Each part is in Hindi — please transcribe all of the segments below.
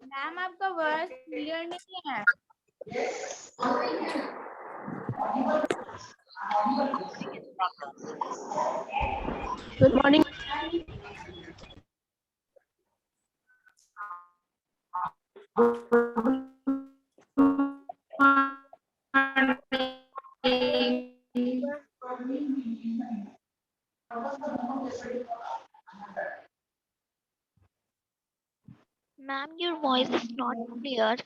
मैम आपका वॉइस क्लियर नहीं है। Good morning. Ma'am, your voice is not clear.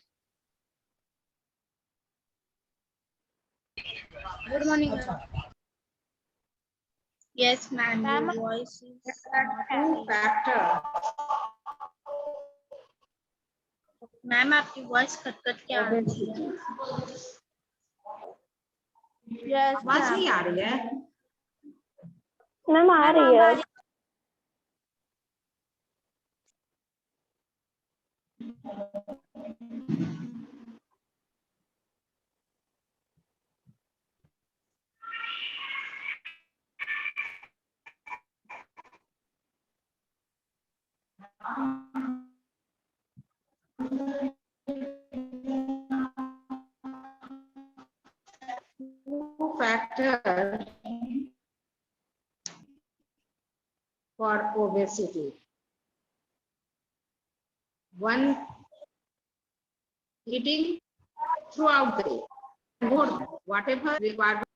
Good morning, ma'am. Yes, ma'am. Ma'am, Your voice is there not are two clear. factors ma'am आपकी वॉइस कट के आ रही है। obesity. यस आवाज नहीं आ रही है? मैम आ रही है। Two factors for obesity. One, eating throughout the day. More, whatever requirement.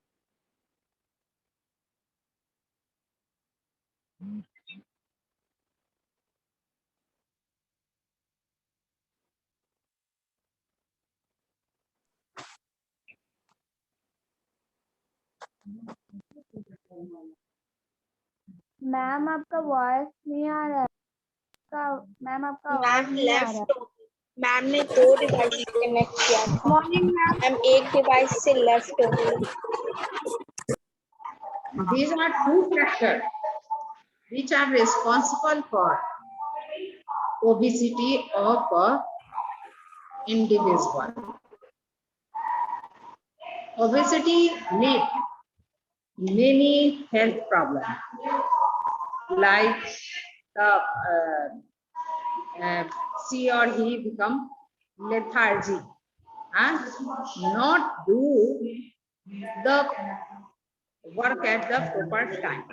Ma'am आपका वॉइस नहीं आ रहा है। मैम आपका आवाज मैम नहीं आ रहा है। लेफ्ट मैम ने 2 डिवाइस कनेक्ट किया था। Morning ma'am. मैम एक डिवाइस से लेफ्ट हो गई। These are two factors which are responsible for obesity of an individual. Obesity leads many health problems like the she or he become lethargy and not do the work at the proper time.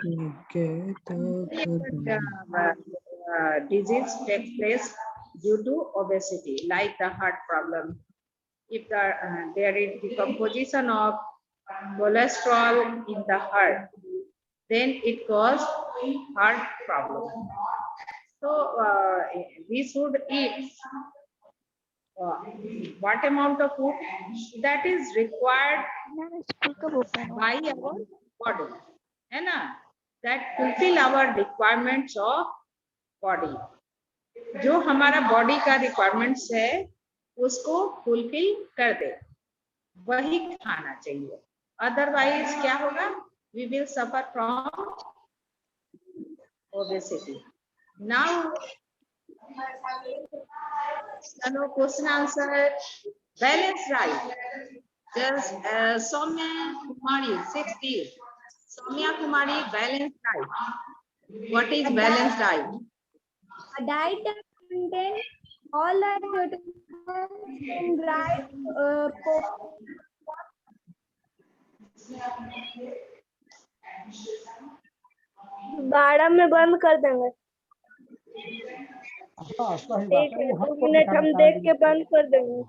Disease takes place due to obesity, like the heart problem. If there is decomposition of cholesterol in the heart, then it causes heart problem. So we should eat what amount of food that is required Ma'am, school कब open हो? by our body, है ना? That fulfill our requirements of body. जो हमारा बॉडी का रिक्वायरमेंट्स है उसको फुलफिल कर दे, वही खाना चाहिए। अदरवाइज क्या होगा? We will suffer from obesity. Now, question answer. Balanced diet. Just Soumya Kumari, 60. Soumya Kumari, balanced diet. What is balanced diet? A diet that contains all the nutrients in right बारह में बंद कर देंगे। ठीक है, 2 मिनट हम देख के बंद कर देंगे।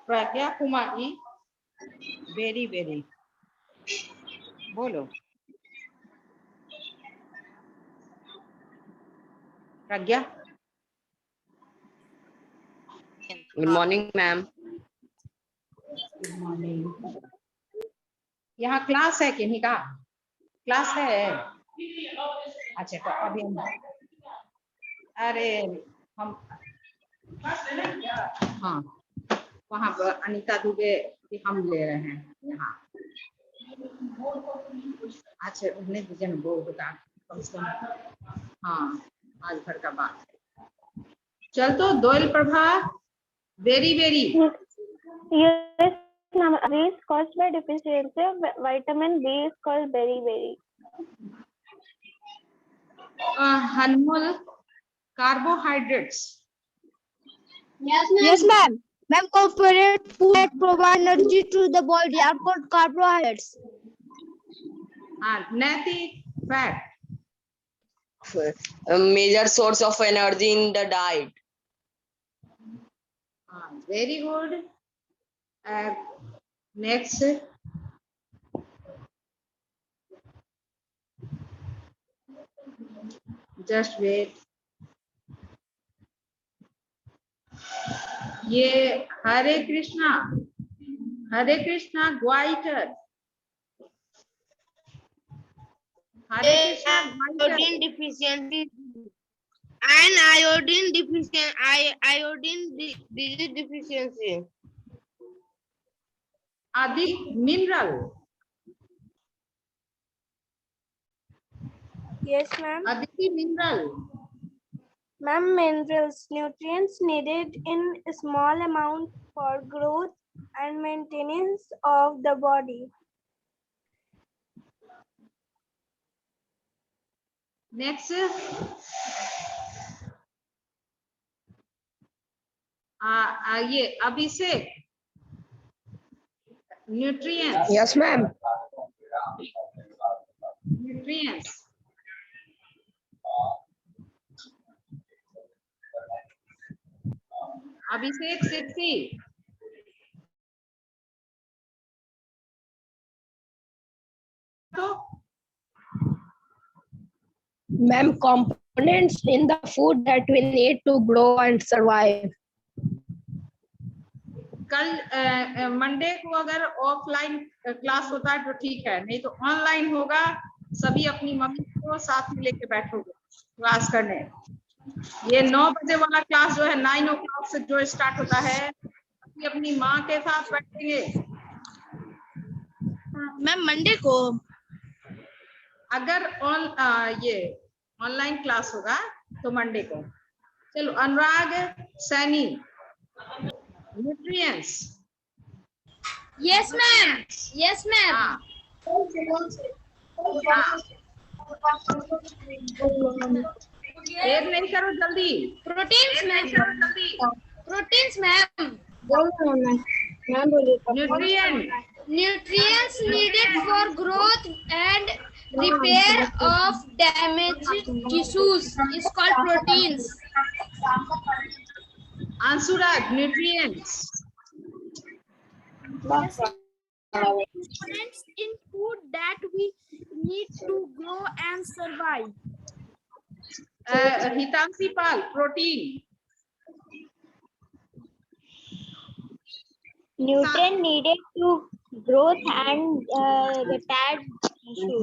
प्रज्ञा कुमारी, वेरी वेरी, बोलो Pragya. Good morning ma'am. Good morning. यहाँ क्लास है किन्हीं का? क्लास है? अच्छा तो अभी अरे हम हाँ वहाँ पर अनीता दुबे की हम ले रहे हैं यहाँ। अच्छा उन्हें विजन बोर्ड का कम से कम, हाँ आज भर का बात है। चल तो Doyal Prabha, very very, Yes, ma'am. This caused by deficiency of vitamin B is called beriberi. Hanmul, carbohydrates. Yes, ma'am. Ma'am, corporate food that provide energy to the body are called carbohydrates. Nati, fat. A major source of energy in the diet. Very good. Next. Just wait. ये Hare Krishna goiter, Hare Krishna goiter, Iodine deficiency and iodine deficiency. Iodine deficiency. अधिक मिनरल, Yes, ma'am. अधिक mineral, Ma'am, minerals, nutrients needed in a small amount for growth and maintenance of the body. Next ये अभिषेक, न्यूट्रिएंट्स, Yes, ma'am. न्यूट्रिएंट्स, अभिषेक 60, तो Ma'am, components in the food that we need to grow and survive. कल मंडे को अगर ऑफलाइन क्लास होता है तो ठीक है, नहीं तो ऑनलाइन होगा। सभी अपनी मम्मी को साथ में लेके बैठोगे क्लास करने। ये 9 बजे वाला क्लास जो है 9 o'clock से जो स्टार्ट होता है, सभी अपनी माँ के साथ बैठेंगे। मैम मंडे को अगर ये ऑनलाइन क्लास होगा तो मंडे को। चलो Anurag Saini, nutrients. Yes ma'am, yes ma'am. हाँ देर नहीं करो, जल्दी। Proteins ma'am, proteins ma'am. Nutrient, Nutrients needed for growth and repair of damaged tissues is called proteins. Anshuraj, nutrients. Nutrients in food that we need to grow and survive. Hitanshi Pal, protein. Nutrient needed to growth and repaired tissue.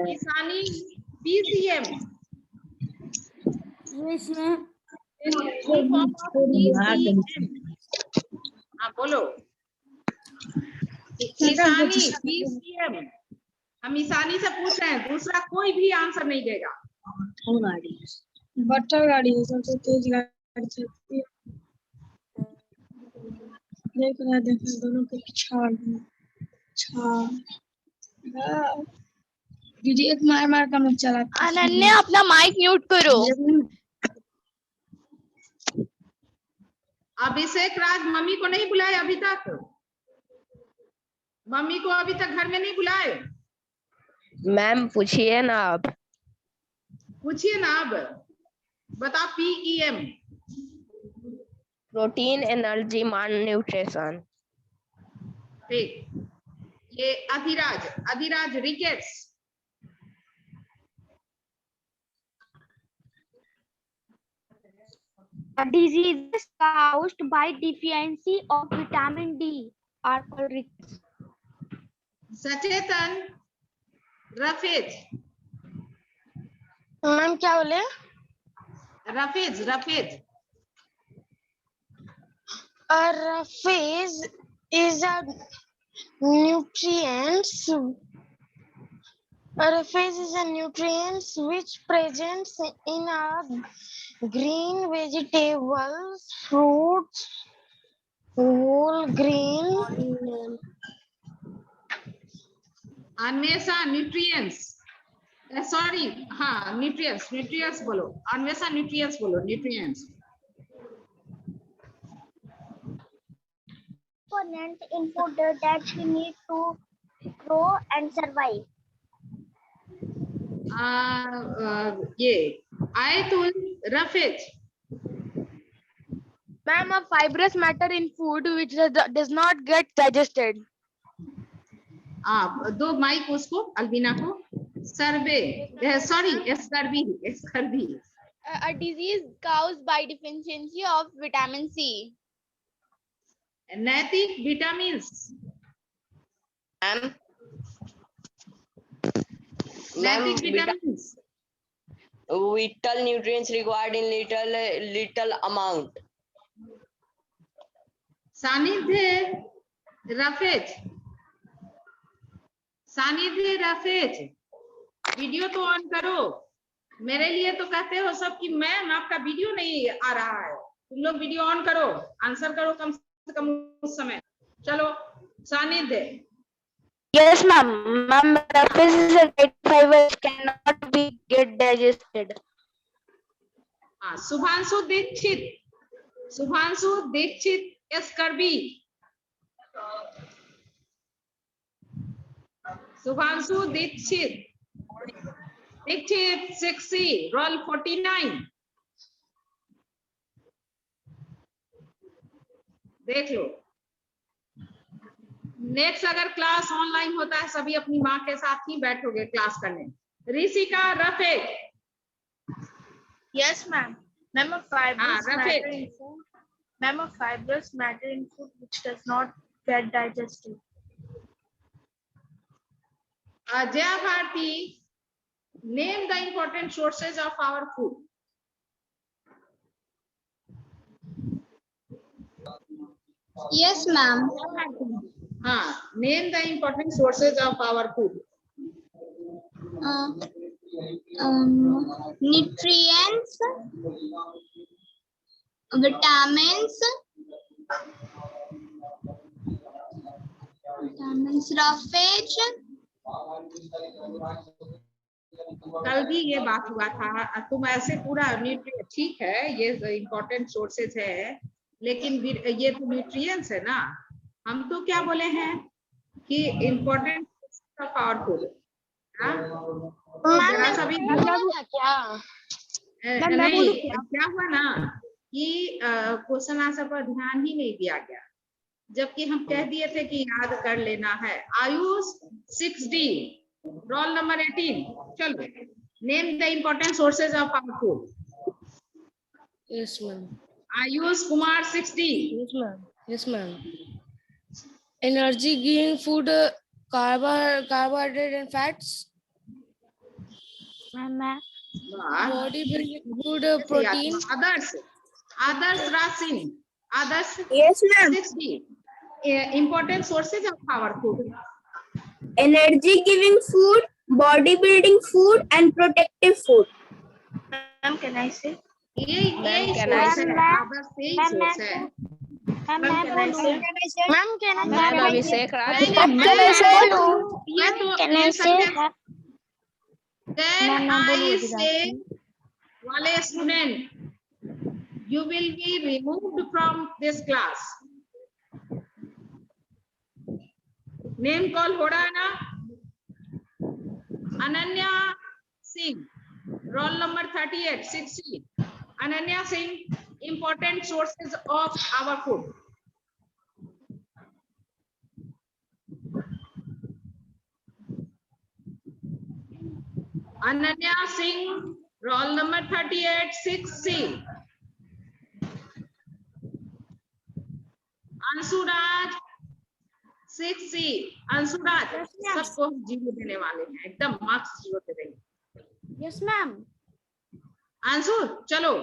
Kisani PCM. Yes ma'am. हाँ बोलो। ईशानी पीसीएम। हम ईशानी से पूछ रहे हैं, दूसरा कोई भी आंसर नहीं देगा। बट्टर गाड़ी है, सबसे तेज गाड़ी चलती है। देख रहे दोनों के पिछाड़ वीडियो मार का मुझ चला। अनन्या अपना माइक म्यूट करो। अभिषेक राज मम्मी को नहीं बुलाए अभी तक, मम्मी को अभी तक घर में नहीं बुलाए। मैम पूछिए ना आप। पूछिए ना अब, बता पीईएम। प्रोटीन, एनर्जी, मान, न्यूट्रिशन। ठीक। ये Adhiraj rickets. Diseases caused by deficiency of vitamin D are called rickets. Sachetan roughage. Ma'am क्या बोले? Roughage Phase is a nutrients Roughage is a nutrients which presents in a green vegetables, fruits, whole grain. Anvesha nutrients, sorry हाँ न्यूट्रिएंट्स, न्यूट्रिएंट्स बोलो, अन्वेषा न्यूट्रिएंट्स बोलो, nutrients. Component in food that we need to grow and survive. ये आयतुल roughage. Ma'am, a fibrous matter in food which does not get digested. दो माइक उसको अल्बिना को। Survey, sorry scurvy. A disease caused by deficiency of vitamin C. Naitik vitamins. Ma'am. Naitik vitamins. Vital nutrients required in little amount. Sanidhya roughage, Sanidhya roughage. Video तो ऑन करो। मेरे लिए तो कहते हो सब कि मैम आपका वीडियो नहीं आ रहा है, तुम लोग वीडियो ऑन करो, आंसर करो कम से कम उस समय। चलो सानिध्य। Yes, ma'am. Ma'am, roughage is a dead fiber cannot be get digested. हाँ, शुभांशु दीक्षित, शुभांशु दीक्षित एस्कर्बी, शुभांशु दीक्षित, दीक्षित 60, रोल 49। देख लो। नेक्स्ट अगर क्लास ऑनलाइन होता है सभी अपनी माँ के साथ ही बैठोगे क्लास करने। Rishika roughage. Yes, ma'am. Ma'am, a fibrous हाँ, matter roughage. in food. Ma'am, a fibrous matter in food which does not get digested. Jaya Bharti, name the important sources of our food. Yes, ma'am. हाँ, name the important sources of our food. Nutrients, vitamins, roughage. कल भी ये बात हुआ था, तुम ऐसे पूरा न्यूट्रिएंट ठीक है, ये इम्पोर्टेंट सोर्सेज है, लेकिन ये तो न्यूट्रिएंट्स है ना। हम तो क्या बोले हैं कि इम्पोर्टेंट ऑफ आवर फूड। नहीं, क्या हुआ ना कि क्वेश्चन आंसर पर ध्यान ही नहीं दिया गया, जबकि हम कह दिए थे कि याद कर लेना है। Ayush 6D, roll number 18। चलो, name the important sources of our food. Yes, ma'am. Ayush Kumar 6D। Yes, ma'am. Yes, ma'am. Energy giving food, carbohydrate and fats. Body building food, protein. Others Rasin, others Yes, ma'am. 6D. Important sources of our food. Energy giving food, body building food, and protective food. Ma'am, can I say? ये can I source say? है, others से ही source है। Ma'am, can I Ma'am, Abhishek Raj. ये तो sentence Can I say वाले student, you will be removed from this class. Name call हो रहा है ना? Ananya Singh, roll number 38 60। Ananya Singh, important sources of our food. Ananya Singh, roll number 38 6C। अंशुराज 6C। अंशुराज, सबको जीरो देने वाले हैं, एकदम मार्क्स जीरो दे देंगे। Yes, ma'am. अंशु चलो,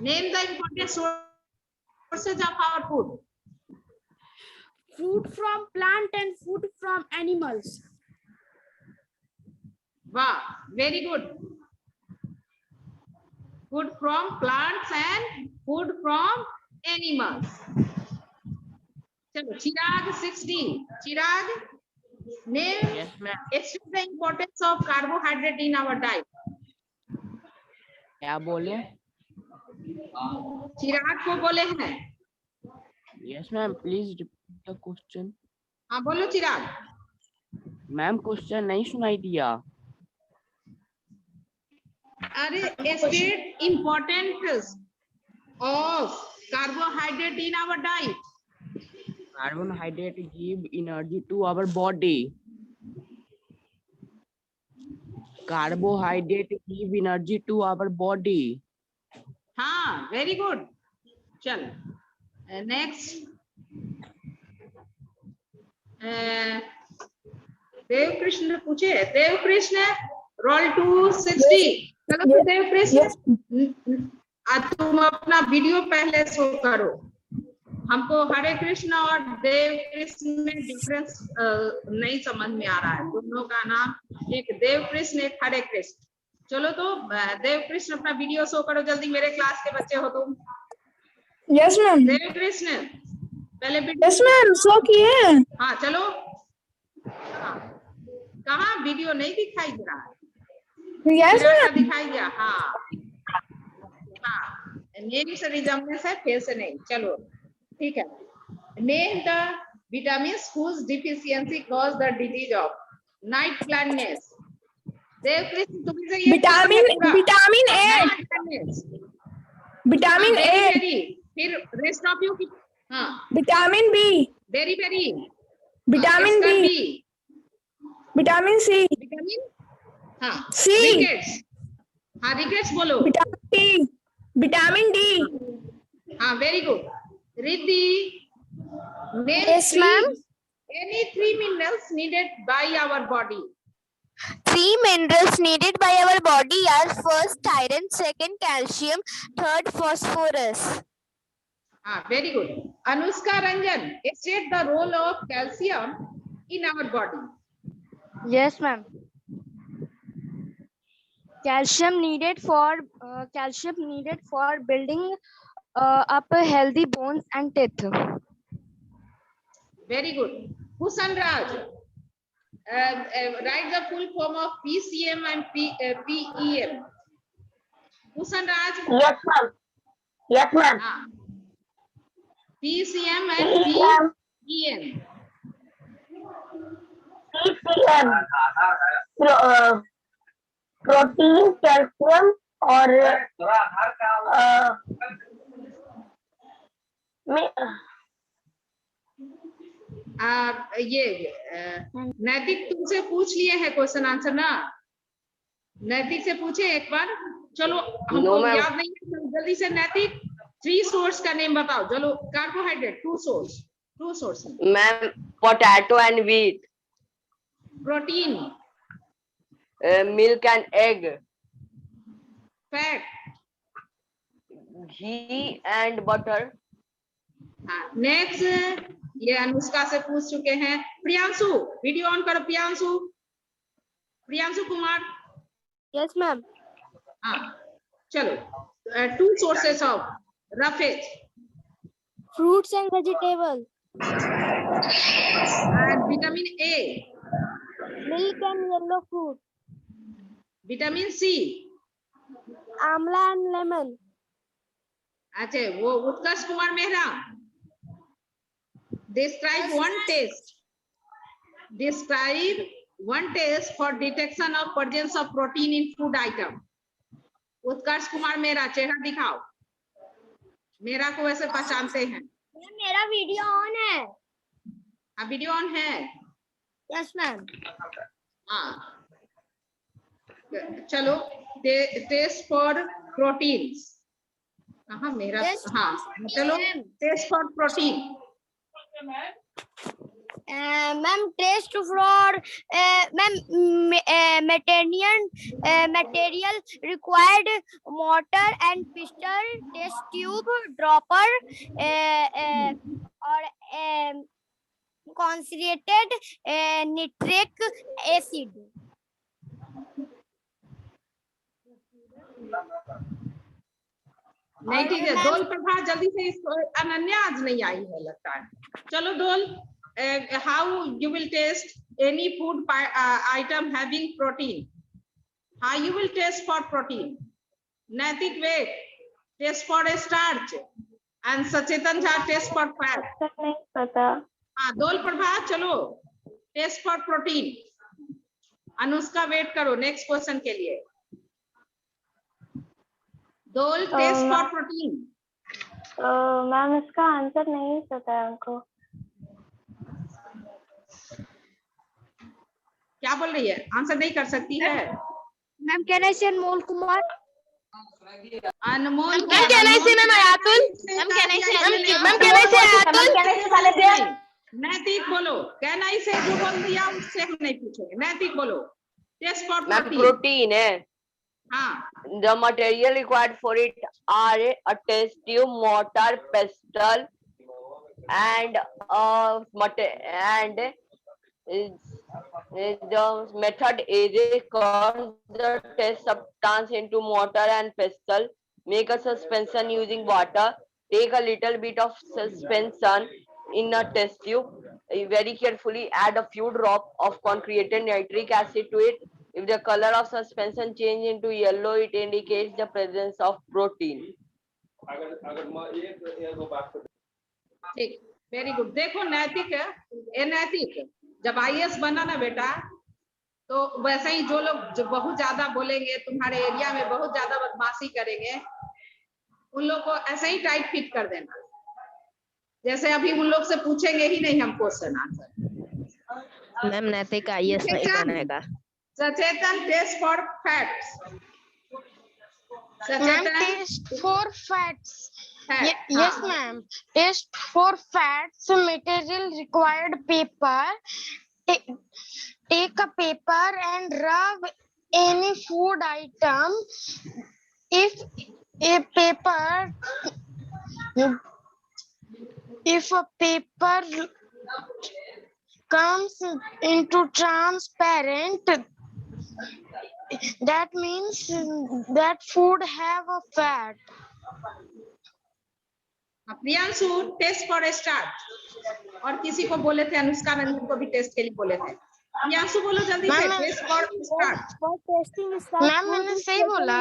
name the important sources of our food. Food from plant and food from animals. वाह, very good. Food from plants and food from animals. चलो, चिराग 60. चिराग, name, Yes, ma'am. explain the importance of carbohydrate in our diet. क्या बोले? चिराग को बोले हैं. Yes, ma'am. Please repeat the question. हाँ, बोलो चिराग. मैम क्वेश्चन नहीं सुनाई दिया. अरे, state importance of carbohydrate in our diet. Carbohydrate give energy to our body. Carbohydrate give energy to our body. हाँ, वेरी गुड. चल, नेक्स्ट. देव कृष्ण पूछे. देव कृष्ण, रोल 260. चलो तो देव कृष्ण, आज तुम अपना वीडियो पहले शो करो. हमको हरे कृष्ण और देव कृष्ण में डिफरेंस नहीं समझ में आ रहा है. दोनों का नाम एक देव कृष्ण, एक हरे कृष्ण. चलो तो देव कृष्ण अपना वीडियो शो करो जल्दी. मेरे क्लास के बच्चे हो तुम. Yes ma'am. देव कृष्ण, पहले वीडियो. यस मैम, शो किए. हाँ, चलो. हाँ, कहाँ वीडियो नहीं दिखाई दे रहा है? Yes ma'am. दिखाई दिया. हाँ हाँ, मेरी से रिजम्बलेंस है, फिर से नहीं. चलो ठीक है. Name the vitamins whose deficiency cause the disease of night blindness. देव कृष्ण, तुम्हें से ये विटामिन ए. Vitamin A. फिर रेस्ट ऑफ यू की. हाँ, vitamin B. Very very. Vitamin B. Vitamin C. Vitamin, हाँ, सी. रिकेट्स. हाँ, रिकेट्स बोलो. Vitamin D. Vitamin D. हाँ, very good. Riddhi, name Yes, three- ma'am. any 3 minerals needed by our body. 3 minerals needed by our body are first iron, second calcium, third phosphorus. हाँ, very good. Anushka Ranjan, state the role of calcium in our body. Yes, ma'am. Calcium needed for building up healthy bones and teeth. Very good. Bhushan Raj, write the full form of PCM and PEM. Bhushan Raj. Yes, ma'am. Yes, ma'am. हाँ, PCM and PEM. PCM. Protein, calcium और ये नैतिक तुमसे पूछ लिए हैं क्वेश्चन आंसर ना? नैतिक से पूछे एक बार. चलो, हमको ma'am. याद नहीं है, जल्दी से नैतिक 3 सोर्स का नेम बताओ. चलो, carbohydrate 2 source. Ma'am, potato and wheat. Protein, milk and egg. Fat. Ghee and butter. हाँ, नेक्स्ट. ये अनुष्का से पूछ चुके हैं. प्रियांशु, वीडियो ऑन करो. प्रियांशु कुमार. Yes, ma'am. हाँ, चलो. 2 sources of roughage. Fruits and vegetables. And vitamin A, Milk and yellow fruit. vitamin C. Amla and lemon. अच्छा, वो उत्कर्ष Kumar Mehra. Describe one test for detection of presence of protein in food item. उत्कर्ष कुमार मेहरा, चेहरा दिखाओ. मेरा को वैसे पहचानते हैं. मेरा वीडियो ऑन है. हाँ, वीडियो ऑन है. Yes ma'am. हाँ, चलो. Test for proteins. कहाँ मेरा? हाँ, चलो. Test for protein. Ma'am, test for material required motor and piston, test tube, dropper, or concentrated nitric acid. नहीं ठीक है, डोल प्रभा जल्दी से, इसको अनन्या आज नहीं आई है लगता है। चलो Dol, how you will test any food item having protein? How you will test for protein? Naitik wait test for starch and Sachetan Jha test for fat. नहीं पता। हाँ डोल प्रभा चलो test for protein. Anushka wait करो नेक्स्ट क्वेश्चन के लिए। Dol test for protein. Ma'am इसका आंसर नहीं पता है हमको। क्या बोल रही है? आंसर नहीं कर सकती है? मैम कैन आई से अनमोल कुमार? अनमोल मैम कैन आई से मैम आयातुल? मैम कैन आई से मैम कैन आई से आयातुल? नैतिक बोलो, कैन आई से जो बोल दिया उससे हम नहीं पूछेंगे। नैतिक बोलो test for ma'am protein. Protein है। हाँ The material required for it are a test tube, mortar, pestle, and the method is cause the test substance into mortar and pestle. Make a suspension using water. Take a little bit of suspension in a test tube. Very carefully add a few drops of concreted nitric acid to it. If the color of suspension change into yellow, it indicates the presence of protein. ठीक, वेरी गुड। देखो नैतिक है, ये नैतिक जब IAS बना ना बेटा, तो वैसे ही जो लोग जो बहुत ज्यादा बोलेंगे, तुम्हारे एरिया में बहुत ज्यादा बदमाशी करेंगे, उन लोग को ऐसे ही टाइट फिट कर देना। जैसे अभी उन लोग से पूछेंगे ही नहीं हम question answer. Ma'am Naitik IAS नहीं बनेगा। Sachetan test for fats. Ma'am, test for fats. Yes, ma'am. Test for fats. Material required paper. Take a paper and rub any food item. If a paper comes into transparent, that means that food have a fat. Priyanshu test for starch. और किसी को बोले थे, अनुष्का रंजन को भी टेस्ट के लिए बोले थे। प्रियांशु बोलो जल्दी से test for starch. For testing starch, ma'am मैंने सही बोला।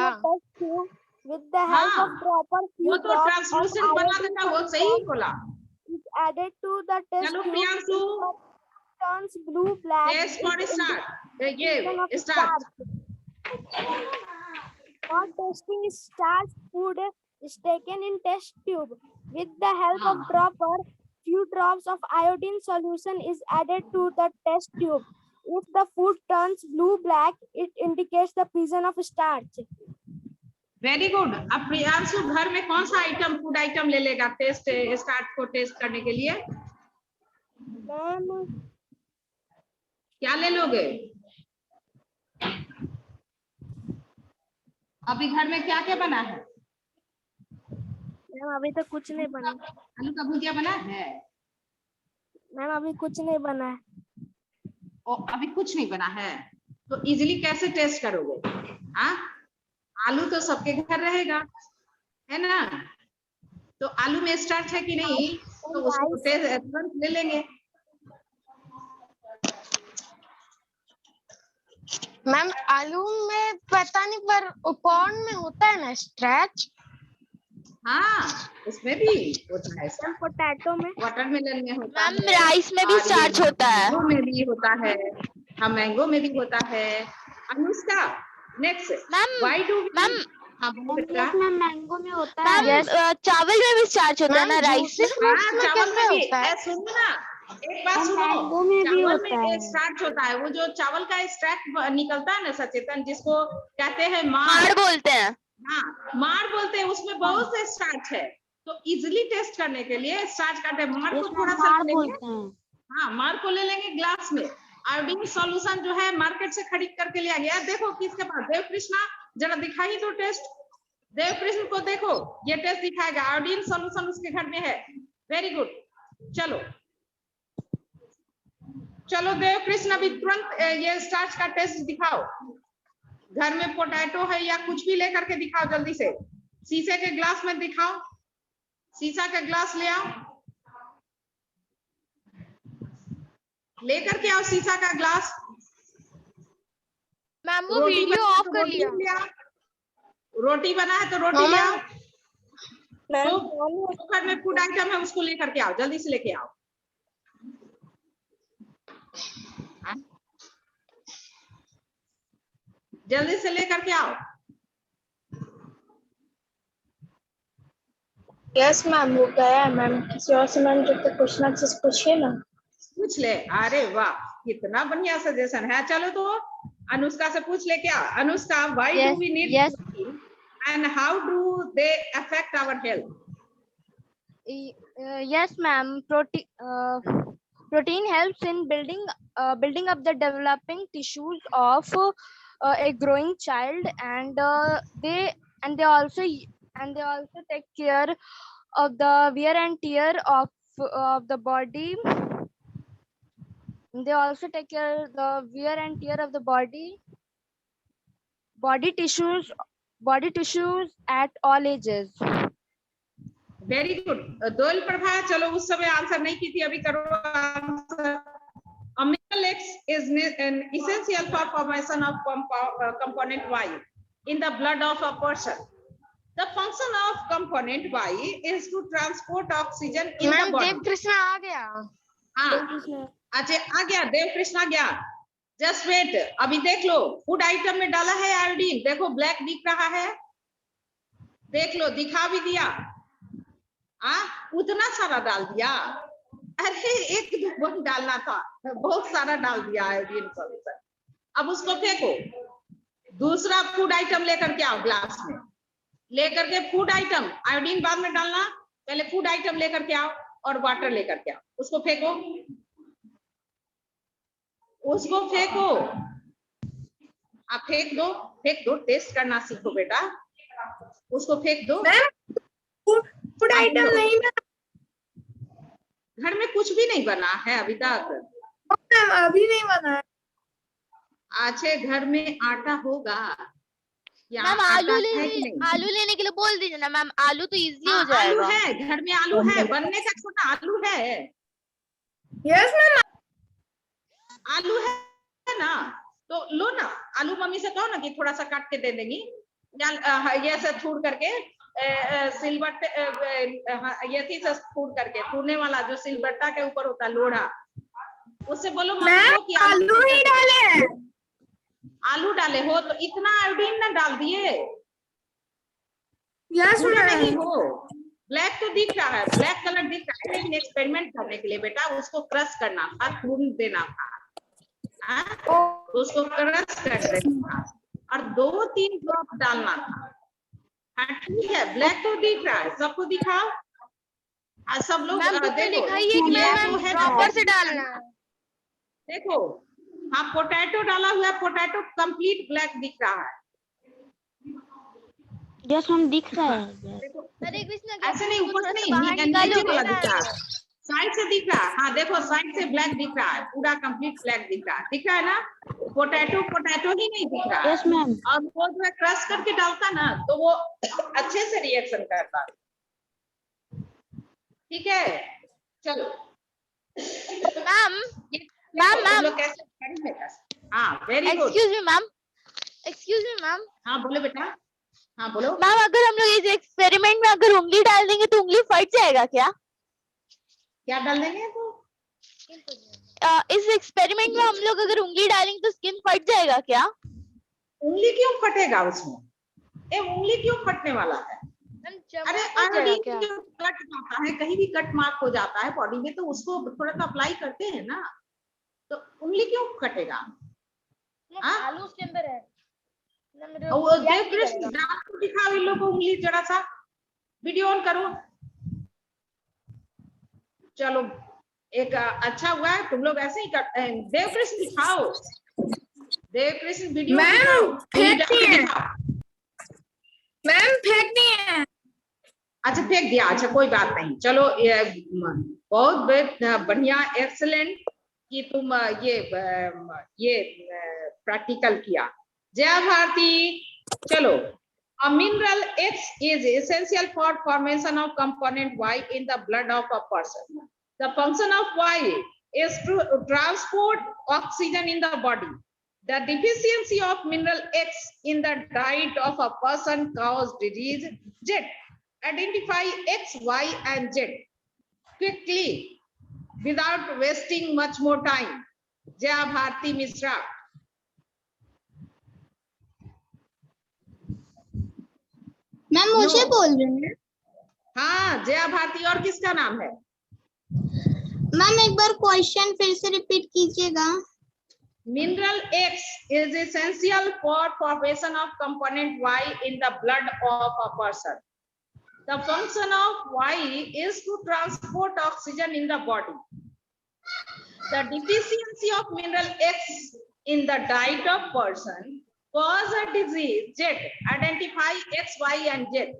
with the help of proper वो तो ट्रांसलूसेंट बना देता, वो सही बोला। is added to the test चलो tube. Priyanshu Turns blue black. Test for starch. ये starch. For testing starch, food is taken in test tube. With the help of proper few drops of iodine solution is added to the test tube. If the food turns blue black, it indicates the presence of starch. Very good. अब प्रियांशु घर में कौन सा आइटम फूड आइटम ले लेगा टेस्ट स्टार्च को टेस्ट करने के लिए? मैम क्या ले लोगे? अभी घर में क्या क्या बना है? मैम अभी तो कुछ नहीं बना। आलू का भुजिया बना है? मैम अभी कुछ नहीं बना है। ओ अभी कुछ नहीं बना है, तो इजीली कैसे टेस्ट करोगे? हाँ आलू तो सबके घर रहेगा, है ना? तो आलू में स्टार्च है कि नहीं, तो उसको तुरंत ले लेंगे। मैम आलू में पता नहीं, पर कॉर्न में होता है ना स्टार्च। हाँ उसमें भी होता है। पोटैटो में, वाटरमेलन में होता मैम है, राइस में भी स्टार्च होता है। मैंगो में भी होता है। हाँ मैंगो में भी होता है। Anushka next. Ma'am why do ma'am ma'am mango में होता है। मैम चावल में भी स्टार्च होता है ना राइस से? हाँ चावल में भी। सुनो ना एक बात सुनो, मैंगो में भी चावल होता में है। स्टार्च होता है। वो जो चावल का एक्सट्रैक्ट निकलता है ना सचेतन, जिसको कहते हैं मार मार बोलते हैं। हाँ मार बोलते हैं, उसमें बहुत से स्टार्च है। तो इजिली टेस्ट करने के लिए स्टार्च काटे मार को थोड़ा सा लेंगे। हाँ मार को ले लेंगे ग्लास में। आयोडीन सॉल्यूशन जो है मार्केट से खरीद करके लिया गया। देखो किसके पास, देव कृष्णा जरा दिखाई दो टेस्ट। देव कृष्ण को देखो, ये टेस्ट दिखाएगा। आयोडीन सॉल्यूशन उसके घर में है। Very good. चलो चलो देव कृष्ण अभी तुरंत ये स्टार्च का टेस्ट दिखाओ। घर में पोटैटो है या कुछ भी लेकर के दिखाओ जल्दी से। शीशे के ग्लास में दिखाओ, शीशा का ग्लास ले आओ, लेकर के आओ शीशा का ग्लास। मैम वो रोटी वीडियो बना है ऑफ तो कर रोटी लिया। ले आओ, रोटी बना है तो रोटी ले आओ। तो घर में फूड आइटम है उसको लेकर के आओ, जल्दी से लेके आओ। जल्दी से लेकर के आओ। यस मैम, वो गया है मैम। किसी और से मैम जब तक क्वेश्चन आंसर पूछिए ना। पूछ ले। अरे वाह, कितना बढ़िया सजेशन है। चलो तो अनुष्का से पूछ ले। क्या Anushka, why do we need and how do they affect our health? Yes, ma'am. Protein helps in building up the developing tissues of a growing child, and they also take care of the wear and tear of the body. They also take care the wear and tear of the body tissues at all ages. Very good. Dol Prabha, चलो उस समय आंसर नहीं की थी, अभी करो answer. Amino is an essential for formation of component Y in the blood of a person. The function of component Y is to transport oxygen in the body. देव कृष्णा आ गया। हाँ, अच्छा आ गया, देव कृष्णा गया। जस्ट वेट, अभी देख लो फूड आइटम में डाला है आयोडीन। देखो ब्लैक दिख रहा है, देख लो, दिखा भी दिया। उतना सारा डाल दिया? अरे एक दो बूंद डालना था, बहुत सारा डाल दिया आयोडीन सॉल्यूशन। अब उसको फेंको, दूसरा फूड आइटम लेकर के आओ ग्लास में। लेकर के फूड आइटम, आयोडीन बाद में डालना, पहले फूड आइटम लेकर के आओ और वाटर लेकर के आओ। उसको फेंको, उसको फेंको। आप फेंक दो, टेस्ट करना सीखो बेटा। उसको फेंक दो। फूड आइटम नहीं ना, घर में कुछ भी नहीं बना है अभी तक? अभी नहीं बना है। अच्छे, घर में आटा होगा या मैम आटा आलू है कि नहीं? आलू लेने के लिए बोल दीजिए ना मैम, आलू तो इजी हो आलू जाएगा। है, घर में आलू है, बनने का छोटा आलू है। यस मैम, आलू है ना, तो लो ना आलू। मम्मी से कहो ना कि थोड़ा सा काट के दे देंगी, या ये से थूड़ करके सिलबट्टे, ये थी से थूड़ करके, थूड़ने वाला जो सिलबट्टा के ऊपर होता है लोढ़ा, उससे बोलो मम्मी को कि आलू ही डाले हैं। आलू डाले हो तो इतना आयोडीन ना डाल दिए। यस पूरा मैम, नहीं हो, ब्लैक तो दिख रहा है, ब्लैक कलर दिख रहा है, लेकिन एक्सपेरिमेंट करने के लिए बेटा उसको क्रश करना था, थूड़ देना था। तो उसको क्रश कर देना था और 2-3 ड्रॉप डालना था। हाँ ठीक है, ब्लैक तो दिख रहा है, सबको दिखाओ। सब लोग दिखाइए कि मैम प्रॉपर से डालना है। देखो, हाँ पोटैटो डाला हुआ है, पोटैटो कंप्लीट ब्लैक दिख रहा है। यस मैम, दिख रहा है। देखो, हरे कृष्णा, ऐसे नहीं, ऊपर से नहीं, बाहर नीचे वाला निकालो। दिख रहा है, साइड से दिख रहा है। हाँ देखो, साइड से ब्लैक दिख रहा है, पूरा कंप्लीट ब्लैक दिख रहा है। दिख रहा है ना? पोटैटो ही नहीं दिख रहा है। Yes ma'am. और वो जो है क्रश करके डालता ना, तो वो अच्छे से रिएक्शन करता। ठीक है, चलो मैम तुम लोग कैसे करेंगे? हाँ very good. Excuse me ma'am. हाँ बोलो बेटा, हाँ बोलो। मैम अगर हम लोग इस एक्सपेरिमेंट में अगर उंगली डाल देंगे तो उंगली फट जाएगा क्या? क्या डाल देंगे तो? इस एक्सपेरिमेंट में हम लोग अगर उंगली डालेंगे तो स्किन फट जाएगा क्या? उंगली क्यों फटेगा उसमें? उंगली क्यों फटने वाला है? अरे आयोडीन जो कट जाता है, कहीं भी कट मार्क हो जाता है बॉडी में, तो उसको थोड़ा सा अप्लाई करते हैं ना, तो उंगली क्यों कटेगा? आलू उसके अंदर है। दिखाओ इन लोगों को उंगली, जरा सा वीडियो ऑन करो। चलो एक अच्छा हुआ है, तुम लोग ऐसे ही करते हैं। देवकृष्ण दिखाओ, देवकृष्ण वीडियो दिखाओ। मैम फेंकनी है। अच्छा फेंक दिया, अच्छा कोई बात नहीं। चलो ये बहुत बढ़िया, एक्सीलेंट कि तुम ये प्रैक्टिकल किया। जया भारती, चलो. A mineral X is essential for formation of component Y in the blood of a person. The function of Y is to transport oxygen in the body. The deficiency of mineral X in the diet of a person causes disease Z. Identify X, Y, and Z quickly without wasting much more time. Jaya Bharti Mishra. Ma'am मुझे बोल रहे हैं? हाँ, जया भारती. और किसका नाम है? मैम एक बार क्वेश्चन फिर से रिपीट कीजिएगा. Mineral X is essential for formation of component Y in the blood of a person. The function of Y is to transport oxygen in the body. The deficiency of mineral X in the diet of person cause a disease Z. Identify X, Y, and Z.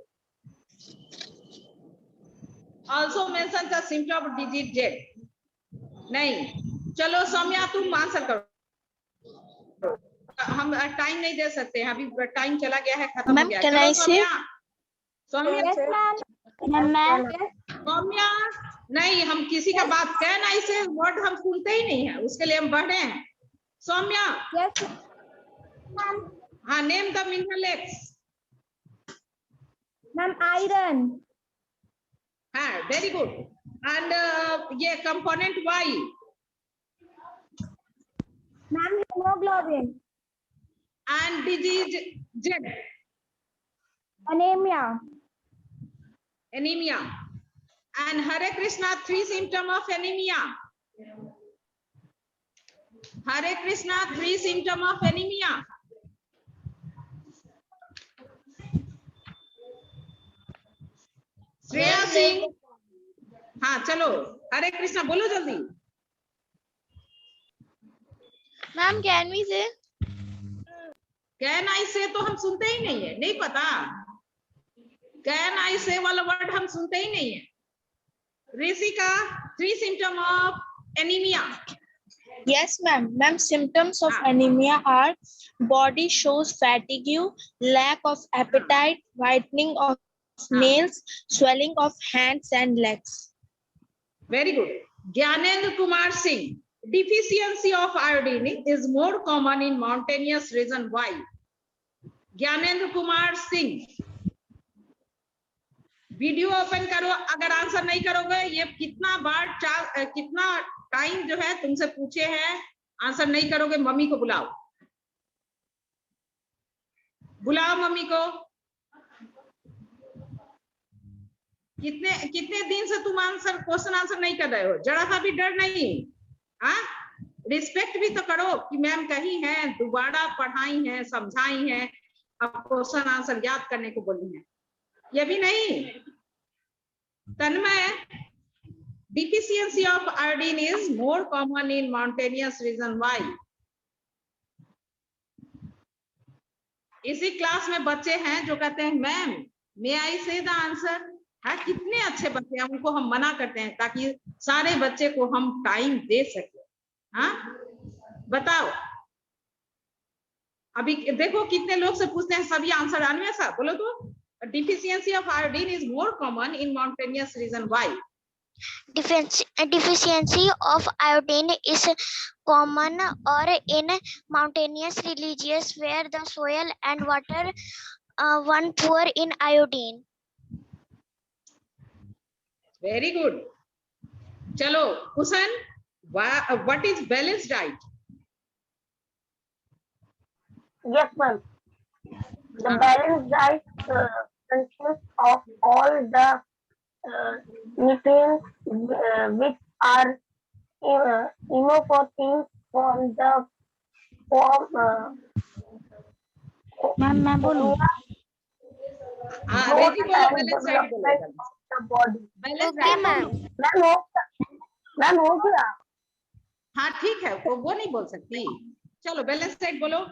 Also mention the symptom of disease Z. नहीं, चलो सौम्या तुम आंसर करो. हम टाइम नहीं दे सकते हैं, अभी टाइम चला गया है, खत्म हो गया. चलो सौम्या. सौम्या. सौम्या नहीं, हम किसी का बात कहना, इसे वर्ड हम सुनते ही नहीं है, उसके लिए हम बढ़ रहे हैं. सौम्या. हाँ, name the mineral x. Ma'am iron. हाँ, वेरी गुड. एंड ये component y. Ma'am haemoglobin. And disease z. Anaemia. Anaemia. And Hare Krishna, 3 symptom of anemia. Hare Krishna, 3 symptom of anemia. Shreya Singh. हाँ चलो, हरे कृष्णा बोलो जल्दी. Ma'am can we say? Can I say तो हम सुनते ही नहीं है, नहीं पता. कैन आई से वाला वर्ड हम सुनते ही नहीं है. Rishika, 3 symptom of anemia. Yes, ma'am. Ma'am, symptoms of anemia are body shows fatigue, lack of appetite, whitening of nails, swelling of hands and legs. Very good. Gyanendra Kumar Singh, deficiency of iodine is more common in mountainous region. Why? Gyanendra Kumar Singh. Video open करो. अगर आंसर नहीं करोगे, ये कितना बार कितना टाइम जो है तुमसे पूछे हैं, आंसर नहीं करोगे, मम्मी को बुलाओ. बुलाओ मम्मी को. कितने दिन से तुम क्वेश्चन आंसर नहीं कर रहे हो? जरा सा भी डर नहीं. हाँ, रिस्पेक्ट भी तो करो कि मैम कही है, दोबारा पढ़ाई है, समझाई है, अब क्वेश्चन आंसर याद करने को बोली है. ये भी नहीं. तन्मय, deficiency of iodine is more common in mountainous region. Why? इसी क्लास में बच्चे हैं जो कहते हैं ma'am may I say the answer. हाँ, कितने अच्छे बच्चे हैं, उनको हम मना करते हैं ताकि सारे बच्चे को हम टाइम दे सके. हाँ, बताओ. अभी देखो कितने लोग से पूछते हैं, सभी आंसर आने सा बोलो तो. Deficiency of iodine is more common in mountainous region. Why? Deficiency of iodine is common or in mountainous regions where the soil and water one poor in iodine. Very good. चलो cushion, what is balanced diet? Yes, ma'am. The balanced diet consists of all the nutrients which are important from the form. Ma'am, बोलो. हाँ, रेडी बोलो. बैलेंस डाइट बोलो. Body. Balance diet. मैम हो गया. हाँ ठीक है, वो नहीं बोल सकती. चलो बैलेंस डाइट बोलो.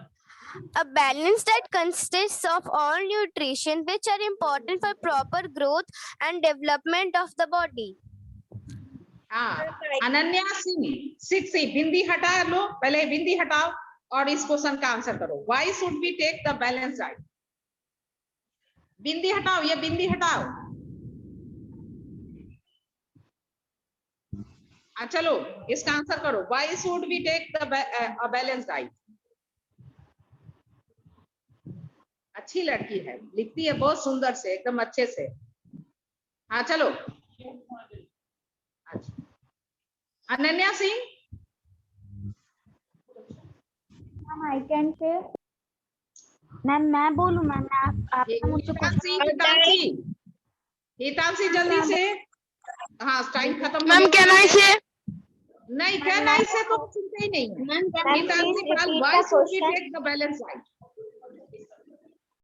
A balanced diet consists of all nutrition which are important for proper growth and development of the body. हाँ, अनन्या सिंह, 6 बिंदी हटा लो, पहले बिंदी हटाओ. और इस क्वेश्चन का आंसर करो। Why should we take the balance diet? बिंदी हटाओ, ये बिंदी हटाओ। चलो इसका आंसर करो। Why should we take the balance diet? अच्छी लड़की है, लिखती है बहुत सुंदर से, एकदम अच्छे से। हाँ चलो। अच्छा, Ananya Singh. I can say. Ma'am मैं बोलूं? मैम आपने मुझसे हितांशी जल्दी से। हाँ टाइम खत्म। मैम कैन आई से? नहीं, कैन आई से तो सुनते ही नहीं है। Hitanshi, why should we take the balance diet?